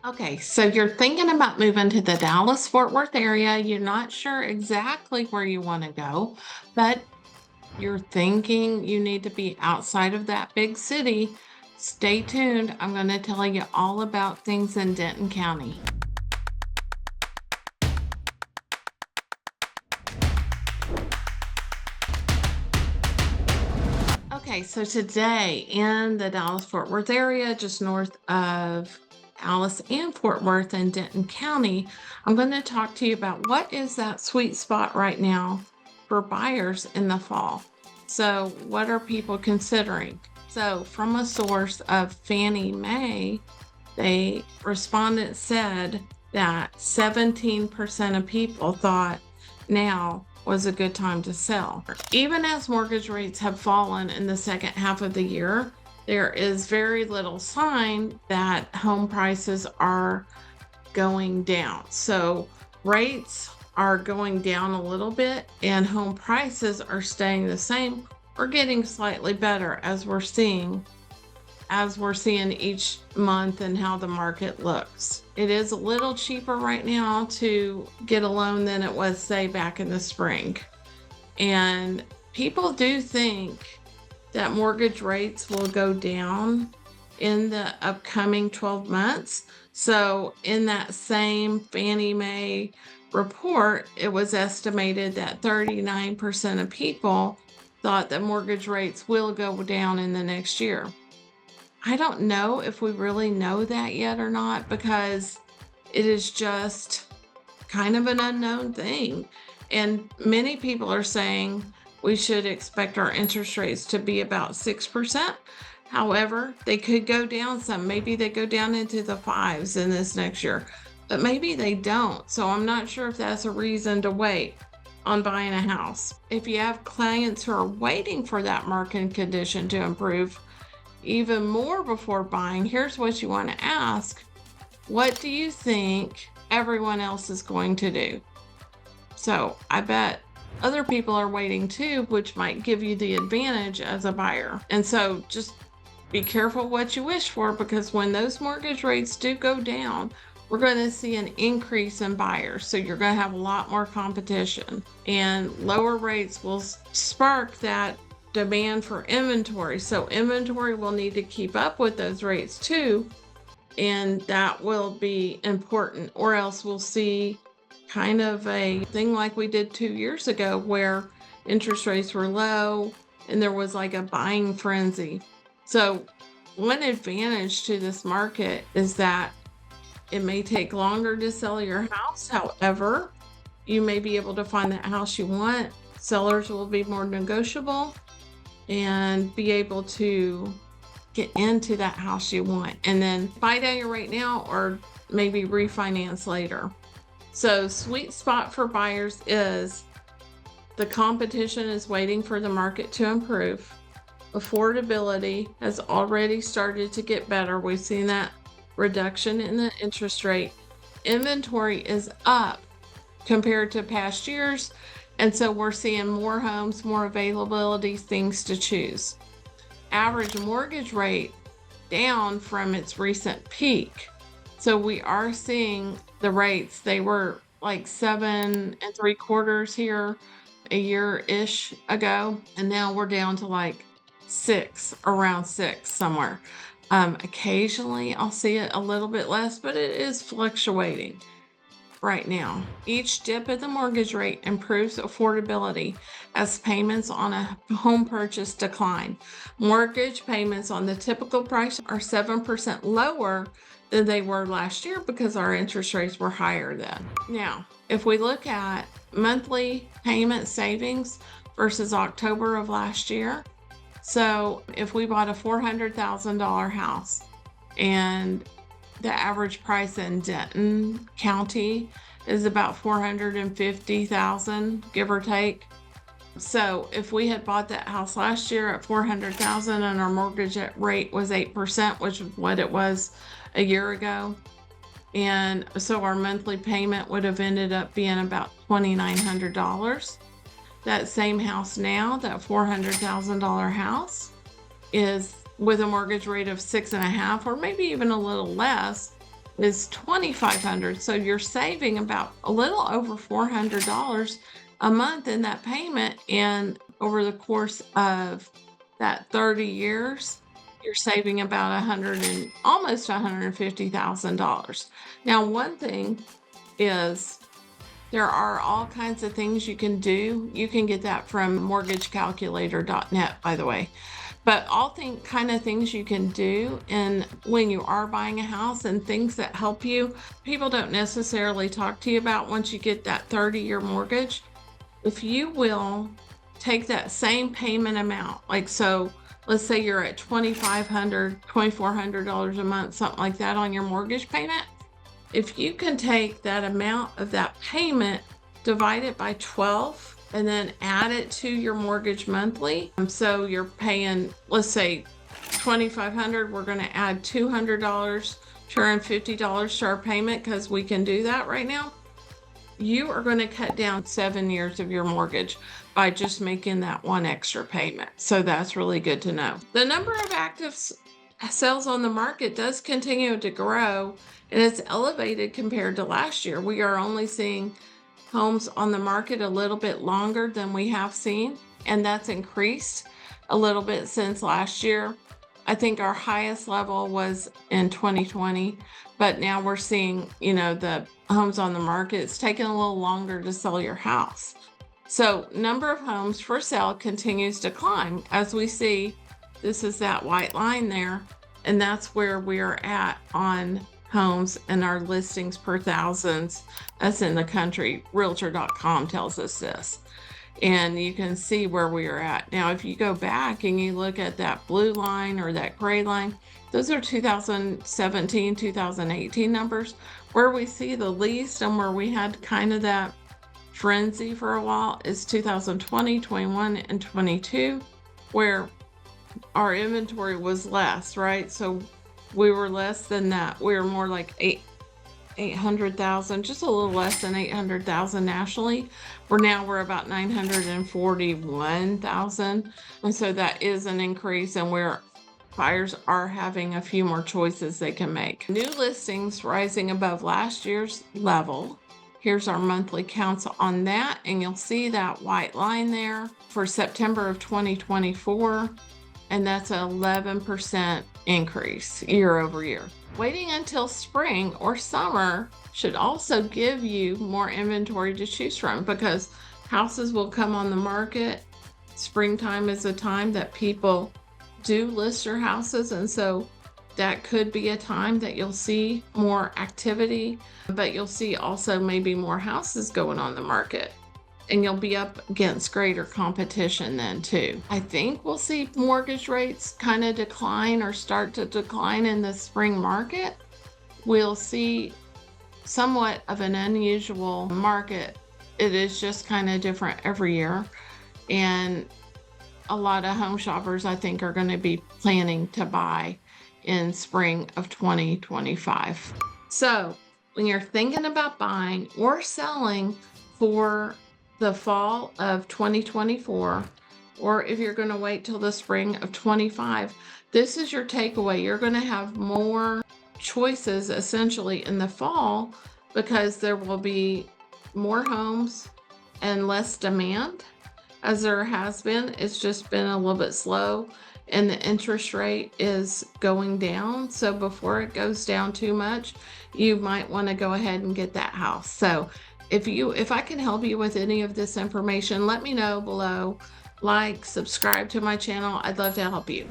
Okay, so you're thinking about moving to the Dallas Fort Worth area. You're not sure exactly where you want to go, but you're thinking you need to be outside of that big city. Stay tuned. I'm going to tell you all about things in Denton County. Okay, so today in the Dallas Fort Worth area, just north of Alice and Fort Worth in Denton County, I'm going to talk to you about what is that sweet spot right now for buyers in the fall. So, what are people considering? So, from a source of Fannie Mae, respondents said that 17% of people thought now was a good time to sell. Even as mortgage rates have fallen in the second half of the year, there is very little sign that home prices are going down. So rates are going down a little bit and home prices are staying the same or getting slightly better as we're seeing each month and how the market looks. It is a little cheaper right now to get a loan than it was, say, back in the spring. And people do think that mortgage rates will go down in the upcoming 12 months. So, in that same Fannie Mae report, it was estimated that 39% of people thought that mortgage rates will go down in the next year. I don't know if we really know that yet or not because it is just kind of an unknown thing. And many people are saying we should expect our interest rates to be about 6%. However, they could go down some. Maybe they go down into the fives in this next year, but maybe they don't. So I'm not sure if that's a reason to wait on buying a house. If you have clients who are waiting for that market condition to improve even more before buying, here's what you want to ask. What do you think everyone else is going to do? So I bet other people are waiting too, which might give you the advantage as a buyer. And so just be careful what you wish for, because when those mortgage rates do go down, we're going to see an increase in buyers. So you're going to have a lot more competition, and lower rates will spark that demand for inventory. So inventory will need to keep up with those rates too. And that will be important, or else we'll see kind of a thing like we did 2 years ago where interest rates were low and there was like a buying frenzy. So one advantage to this market is that it may take longer to sell your house. However, you may be able to find that house you want. Sellers will be more negotiable and be able to get into that house you want and then buy down your rate now or maybe refinance later. So sweet spot for buyers is the competition is waiting for the market to improve. Affordability has already started to get better. We've seen that reduction in the interest rate. Inventory is up compared to past years. And so we're seeing more homes, more availability, things to choose. Average mortgage rate down from its recent peak. So we are seeing the rates, they were like 7.75% here a year-ish ago. And now we're down to like around six somewhere. Occasionally I'll see it a little bit less, but it is fluctuating right now. Each dip in the mortgage rate improves affordability as payments on a home purchase decline. Mortgage payments on the typical price are 7% lower than they were last year because our interest rates were higher then. Now, if we look at monthly payment savings versus October of last year, so if we bought a $400,000 house and the average price in Denton County is about $450,000, give or take. So if we had bought that house last year at $400,000 and our mortgage rate was 8%, which is what it was a year ago, and so our monthly payment would have ended up being about $2,900. That same house now, that $400,000 house, is with a mortgage rate of 6.5%, or maybe even a little less, is $2,500. So you're saving about a little over $400 a month in that payment. And over the course of that 30 years, you're saving about almost $150,000. Now, one thing is there are all kinds of things you can do. You can get that from mortgagecalculator.net, by the way. But all kind of things you can do, and when you are buying a house and things that help you, people don't necessarily talk to you about once you get that 30-year mortgage. If you will take that same payment amount, like, so let's say you're at $2,500, $2,400 a month, something like that on your mortgage payment. If you can take that amount of that payment, divide it by 12, and then add it to your mortgage monthly. So you're paying, let's say $2,500, we're going to add $200, $250 to our payment, because we can do that right now. You are going to cut down 7 years of your mortgage by just making that one extra payment. So that's really good to know. The number of active sales on the market does continue to grow, and it's elevated compared to last year. We are only seeing homes on the market a little bit longer than we have seen, and that's increased a little bit since last year. I think our highest level was in 2020, but now we're seeing, the homes on the market, it's taking a little longer to sell your house. So number of homes for sale continues to climb. As we see, this is that white line there, and that's where we're at on homes and our listings per thousands. That's in the country. Realtor.com tells us this. And you can see where we are at. Now, if you go back and you look at that blue line or that gray line, those are 2017, 2018 numbers. Where we see the least and where we had kind of that frenzy for a while is 2020, 21, and 22, where our inventory was less, right? So we were less than that. We were more like 800,000, just a little less than 800,000 nationally. We're about 941,000. And so that is an increase, and where buyers are having a few more choices they can make. New listings rising above last year's level. Here's our monthly counts on that, and you'll see that white line there for September of 2024. And that's an 11% increase year over year. Waiting until spring or summer should also give you more inventory to choose from, because houses will come on the market. Springtime is a time that people do list their houses, and so that could be a time that you'll see more activity, but you'll see also maybe more houses going on the market. And you'll be up against greater competition then too. I think we'll see mortgage rates kind of decline or start to decline in the spring market. We'll see somewhat of an unusual market. It is just kind of different every year. And a lot of home shoppers, I think, are going to be planning to buy in spring of 2025. So when you're thinking about buying or selling for the fall of 2024, or if you're going to wait till the spring of 25, this is your takeaway. You're going to have more choices essentially in the fall, because there will be more homes and less demand, as there has been. It's just been a little bit slow, and the interest rate is going down. So before it goes down too much, you might want to go ahead and get that house. So if I can help you with any of this information, let me know below. Like, subscribe to my channel. I'd love to help you.